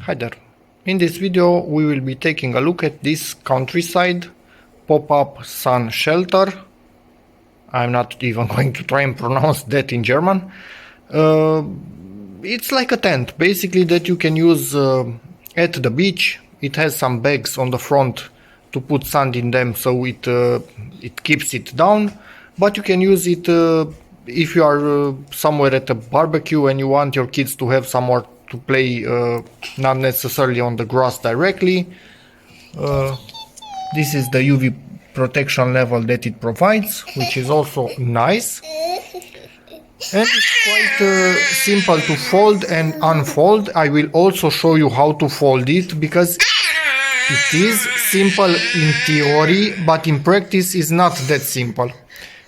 Hi there. In this video we will be taking a look at this countryside pop-up sun shelter. I'm not even going to try and pronounce that in German. It's like a tent basically that you can use at the beach. It has some bags on the front to put sand in them so it keeps it down, but you can use it if you are somewhere at a barbecue and you want your kids to have somewhere to play, not necessarily on the grass directly. This is the UV protection level that it provides, which is also nice. And it's quite simple to fold and unfold. I will also show you how to fold it, because it is simple in theory, but in practice is not that simple.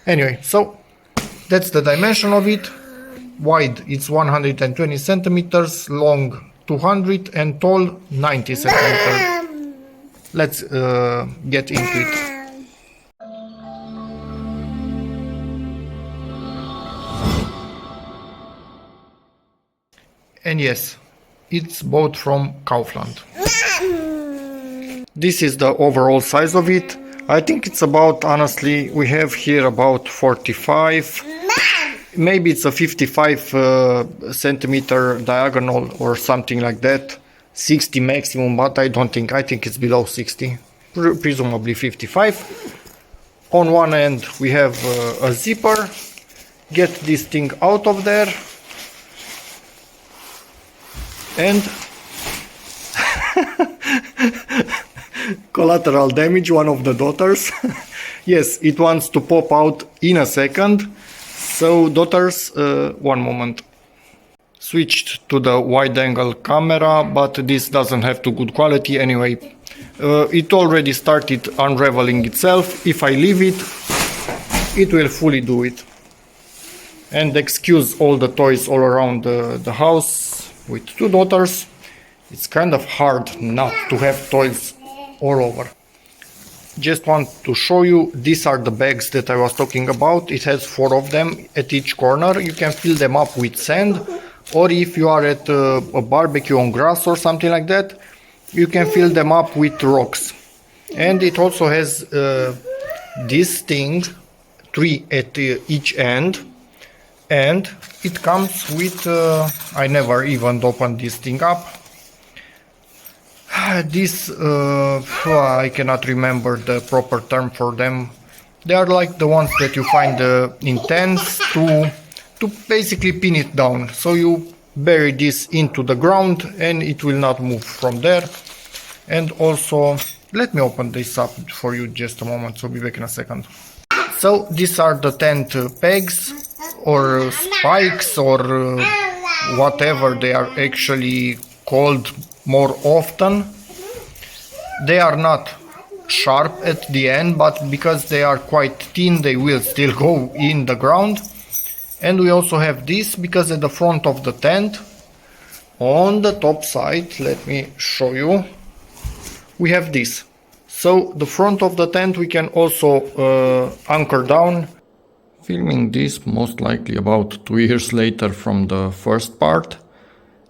Anyway, so that's the dimension of it. Wide it's 120 centimeters, long 200, and tall 90 centimeters. Let's get into it. And yes, it's bought from Kaufland. This is the overall size of it. I think it's about, honestly, we have here about 45. Maybe it's a 55 centimeter diagonal or something like that. 60 maximum, but I think it's below 60. Presumably 55. On one end we have a zipper. Get this thing out of there. And collateral damage, one of the daughters. Yes, it wants to pop out in a second. So daughters, one moment. Switched to the wide angle camera, but this doesn't have too good quality anyway. It already started unraveling itself. If I leave it, it will fully do it. And excuse all the toys all around the house. With two daughters, it's kind of hard not to have toys all over. Just want to show you, these are the bags that I was talking about. It has 4 of them at each corner. You can fill them up with sand, or if you are at a barbecue on grass or something like that, you can fill them up with rocks. And it also has this thing, 3 at each end. And it comes with, I never even opened this thing up. This, I cannot remember the proper term for them. They are like the ones that you find in tents to basically pin it down. So you bury this into the ground and it will not move from there. And also, let me open this up for you just a moment, so be back in a second. So these are the tent pegs, or spikes, or whatever they are actually called more often. They are not sharp at the end, but because they are quite thin, they will still go in the ground. And we also have this, because at the front of the tent, on the top side, let me show you, we have this. So the front of the tent we can also anchor down. Filming this most likely about 2 years later from the first part.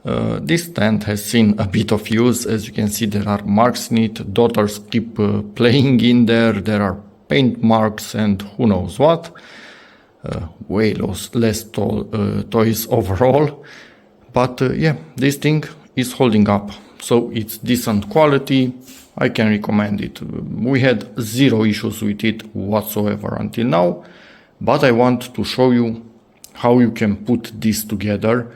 This tent has seen a bit of use. As you can see, there are marks in it. Daughters keep playing in there. There are paint marks and who knows what. Way less toys overall. But yeah, this thing is holding up. So it's decent quality. I can recommend it. We had 0 issues with it whatsoever until now. But I want to show you how you can put this together,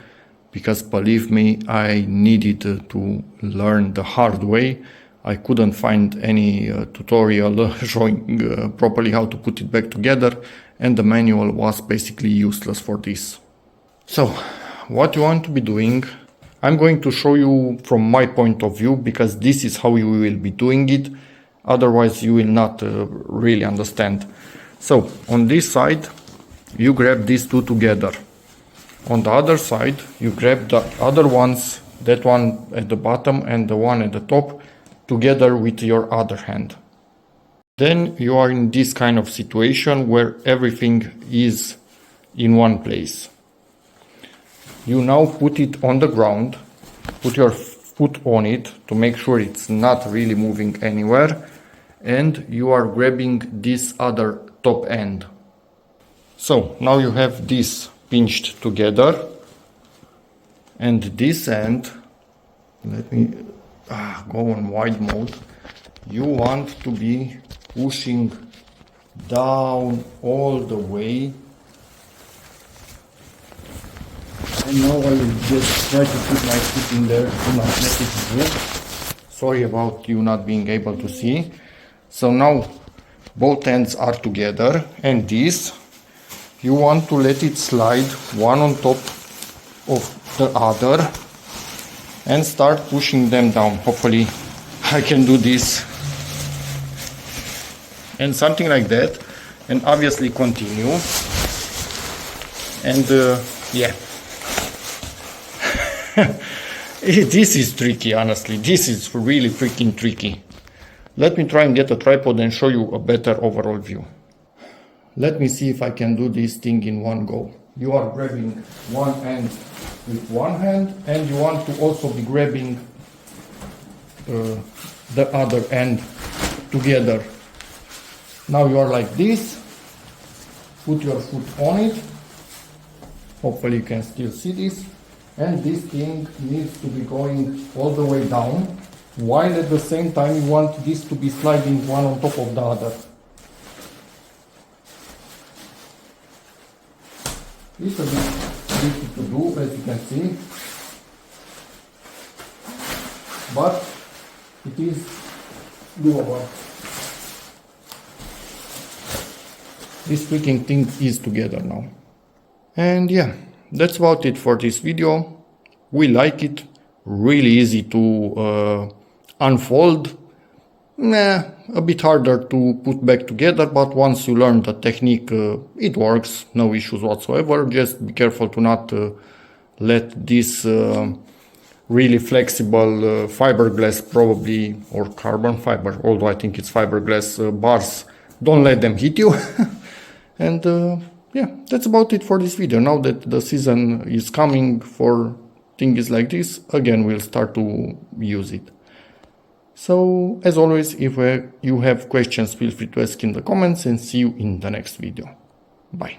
because believe me, I needed to learn the hard way. I couldn't find any tutorial showing properly how to put it back together, and the manual was basically useless for this. So, what you want to be doing, I'm going to show you from my point of view, because this is how you will be doing it. Otherwise, you will not really understand. So, on this side, you grab these two together. On the other side, you grab the other ones, that one at the bottom and the one at the top, together with your other hand. Then you are in this kind of situation where everything is in one place. You now put it on the ground, put your foot on it to make sure it's not really moving anywhere, and you are grabbing this other top end. So now you have this pinched together, and this end, let me go on wide mode, you want to be pushing down all the way. And now I will just try to put my foot in there, do not let it move. Sorry about you not being able to see. So now both ends are together, and this, you want to let it slide one on top of the other and start pushing them down. Hopefully I can do this. And something like that, and obviously continue. And yeah. This is tricky, honestly. This is really freaking tricky. Let me try and get a tripod and show you a better overall view. Let me see if I can do this thing in one go. You are grabbing one end with one hand, and you want to also be grabbing the other end together. Now you are like this. Put your foot on it. Hopefully you can still see this. And this thing needs to be going all the way down, while at the same time you want this to be sliding one on top of the other. It's a bit tricky to do, as you can see, but it is doable. This freaking thing is together now. And yeah, that's about it for this video. We like it. Really easy to unfold. A bit harder to put back together, but once you learn the technique, it works. No issues whatsoever. Just be careful to not let this really flexible fiberglass, probably, or carbon fiber, although I think it's fiberglass bars, don't let them hit you. And yeah, that's about it for this video. Now that the season is coming for things like this, again, we'll start to use it. So, as always, if you have questions, feel free to ask in the comments, and see you in the next video. Bye.